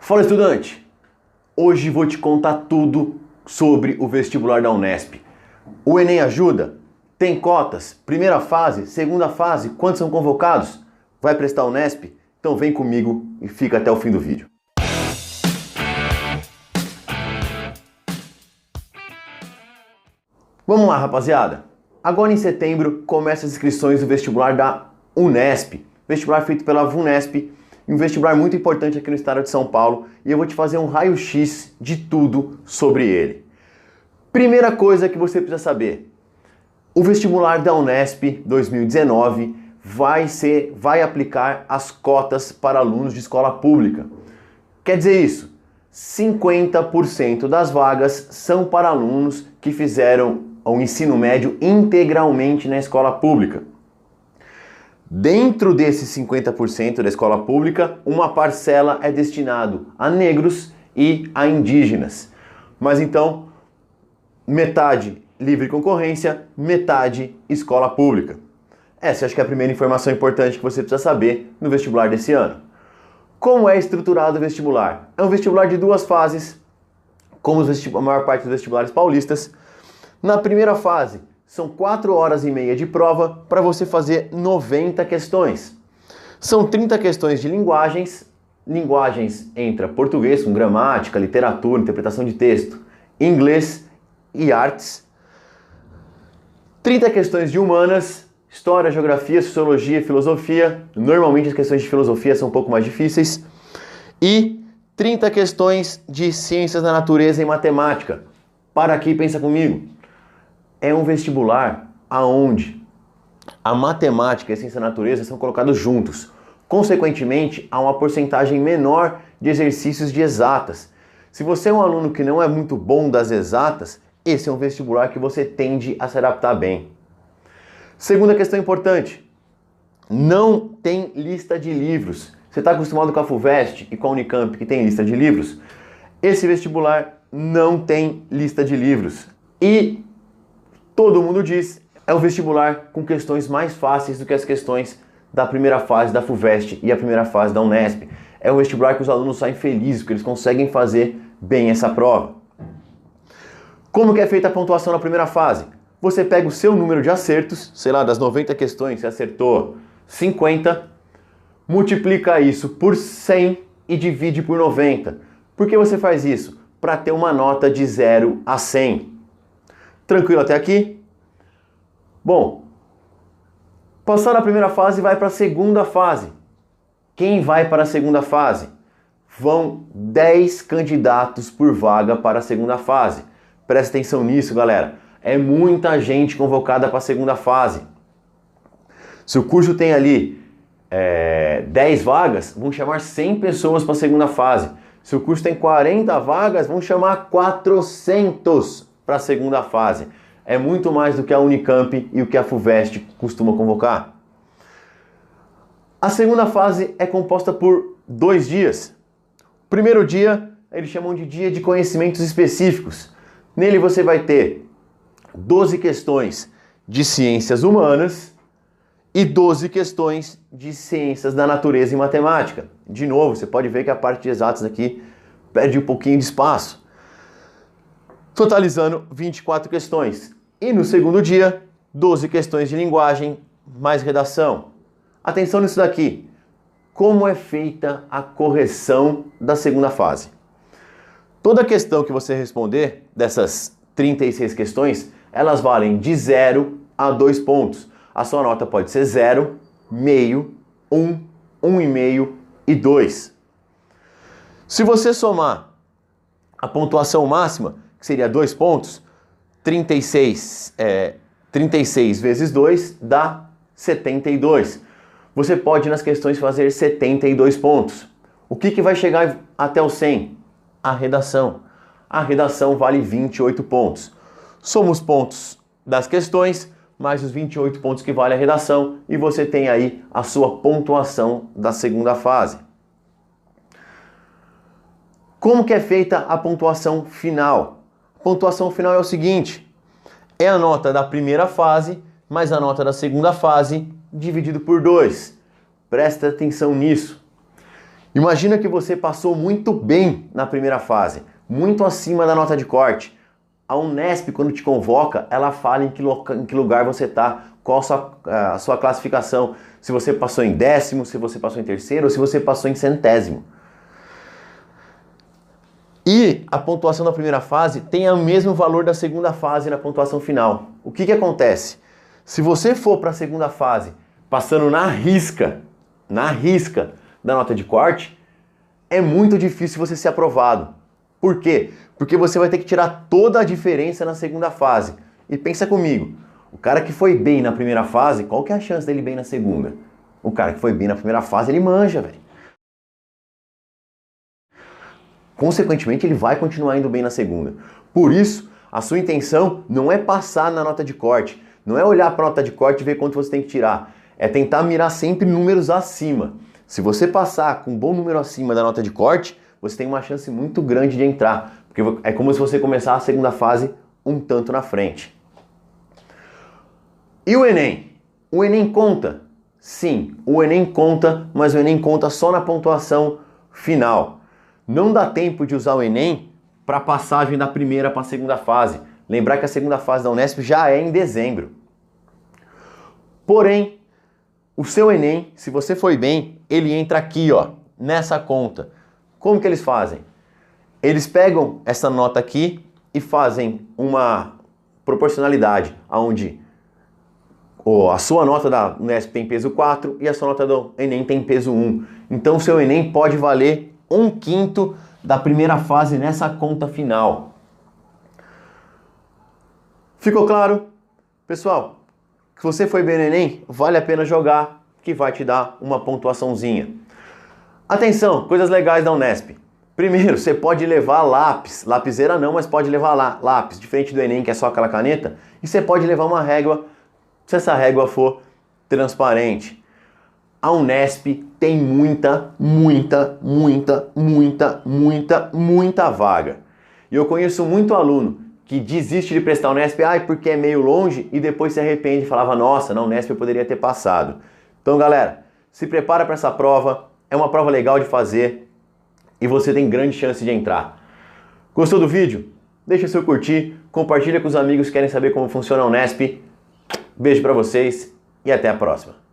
Fala, estudante! Hoje vou te contar tudo sobre o vestibular da Unesp. O Enem ajuda? Tem cotas? Primeira fase? Segunda fase? Quantos são convocados? Vai prestar a Unesp? Então vem comigo e fica até o fim do vídeo. Vamos lá, rapaziada! Agora em setembro começam as inscrições do vestibular da Unesp. Vestibular feito pela VUNESP, um vestibular muito importante aqui no estado de São Paulo, e eu vou te fazer um raio-x de tudo sobre ele. Primeira coisa que você precisa saber: o vestibular da Unesp 2019 vai aplicar as cotas para alunos de escola pública. Quer dizer isso, 50% das vagas são para alunos que fizeram o ensino médio integralmente na escola pública. Dentro desses 50% da escola pública, uma parcela é destinado a negros e a indígenas. Mas então, metade livre concorrência, metade escola pública. Essa acho que é a primeira informação importante que você precisa saber no vestibular desse ano. Como é estruturado o vestibular? É um vestibular de duas fases, como a maior parte dos vestibulares paulistas. Na primeira fase, são 4 horas e meia de prova para você fazer 90 questões. São 30 questões de linguagens. Linguagens entra português, com gramática, literatura, interpretação de texto, inglês e artes. 30 questões de humanas, história, geografia, sociologia e filosofia. Normalmente as questões de filosofia são um pouco mais difíceis. E 30 questões de ciências da natureza e matemática. Para aqui e pensa comigo. É um vestibular aonde a matemática e a ciência da natureza são colocados juntos. Consequentemente, há uma porcentagem menor de exercícios de exatas. Se você é um aluno que não é muito bom das exatas, esse é um vestibular que você tende a se adaptar bem. Segunda questão importante: não tem lista de livros. Você está acostumado com a FUVEST e com a Unicamp, que tem lista de livros? Esse vestibular não tem lista de livros. E todo mundo diz, é um vestibular com questões mais fáceis do que as questões da primeira fase da FUVEST e a primeira fase da Unesp. É um vestibular que os alunos saem felizes, porque eles conseguem fazer bem essa prova. Como que é feita a pontuação na primeira fase? Você pega o seu número de acertos, sei lá, das 90 questões, você acertou 50, multiplica isso por 100 e divide por 90. Por que você faz isso? Para ter uma nota de 0 a 100. Tranquilo até aqui? Bom, passar a primeira fase, vai para a segunda fase. Quem vai para a segunda fase? Vão 10 candidatos por vaga para a segunda fase. Presta atenção nisso, galera. É muita gente convocada para a segunda fase. Se o curso tem ali 10 vagas, vão chamar 100 pessoas para a segunda fase. Se o curso tem 40 vagas, vão chamar 400 para a segunda fase. É muito mais do que a Unicamp e o que a FUVEST costuma convocar. A segunda fase é composta por 2 dias. O primeiro dia, eles chamam de dia de conhecimentos específicos. Nele você vai ter 12 questões de ciências humanas e 12 questões de ciências da natureza e matemática. De novo, você pode ver que a parte de exatas aqui perde um pouquinho de espaço. Totalizando 24 questões. E no segundo dia, 12 questões de linguagem mais redação. Atenção nisso daqui. Como é feita a correção da segunda fase? Toda questão que você responder, dessas 36 questões, elas valem de 0 a 2 pontos. A sua nota pode ser 0, meio, 1, 1,5 e 2. Se você somar a pontuação máxima, que seria 2 pontos, 36 vezes 2 dá 72. Você pode nas questões fazer 72 pontos. O que vai chegar até o 100? A redação. A redação vale 28 pontos. Soma os pontos das questões, mais os 28 pontos que vale a redação, e você tem aí a sua pontuação da segunda fase. Como que é feita a pontuação final? A pontuação final é o seguinte: é a nota da primeira fase mais a nota da segunda fase dividido por 2. Presta atenção nisso. Imagina que você passou muito bem na primeira fase, muito acima da nota de corte. A Unesp, quando te convoca, ela fala em que lugar você está, qual a sua classificação, se você passou em 10º, se você passou em 3º ou se você passou em 100º. E a pontuação da primeira fase tem o mesmo valor da segunda fase na pontuação final. O que acontece? Se você for para a segunda fase passando na risca da nota de corte, é muito difícil você ser aprovado. Por quê? Porque você vai ter que tirar toda a diferença na segunda fase. E pensa comigo, o cara que foi bem na primeira fase, qual que é a chance dele bem na segunda? O cara que foi bem na primeira fase, ele manja, velho. Consequentemente, ele vai continuar indo bem na segunda. Por isso, a sua intenção não é passar na nota de corte, não é olhar para a nota de corte e ver quanto você tem que tirar. É tentar mirar sempre números acima. Se você passar com um bom número acima da nota de corte, você tem uma chance muito grande de entrar. Porque é como se você começar a segunda fase um tanto na frente. E o Enem? O Enem conta? Sim, o Enem conta, mas o Enem conta só na pontuação final. Não dá tempo de usar o Enem para a passagem da primeira para a segunda fase. Lembrar que a segunda fase da Unesp já é em dezembro. Porém, o seu Enem, se você foi bem, ele entra aqui, ó, nessa conta. Como que eles fazem? Eles pegam essa nota aqui e fazem uma proporcionalidade, onde a sua nota da Unesp tem peso 4 e a sua nota do Enem tem peso 1. Então o seu Enem pode valer 1/5 da primeira fase nessa conta final. Ficou claro? Pessoal, se você foi bem no Enem, vale a pena jogar, que vai te dar uma pontuaçãozinha. Atenção, coisas legais da Unesp. Primeiro, você pode levar lápis, lapiseira não, mas pode levar lápis, diferente do Enem, que é só aquela caneta, e você pode levar uma régua, se essa régua for transparente. A Unesp tem muita vaga. E eu conheço muito aluno que desiste de prestar Unesp, porque é meio longe, e depois se arrepende e falava, nossa, na Unesp eu poderia ter passado. Então, galera, se prepara para essa prova, é uma prova legal de fazer e você tem grande chance de entrar. Gostou do vídeo? Deixa seu curtir, compartilha com os amigos que querem saber como funciona a Unesp. Beijo para vocês e até a próxima.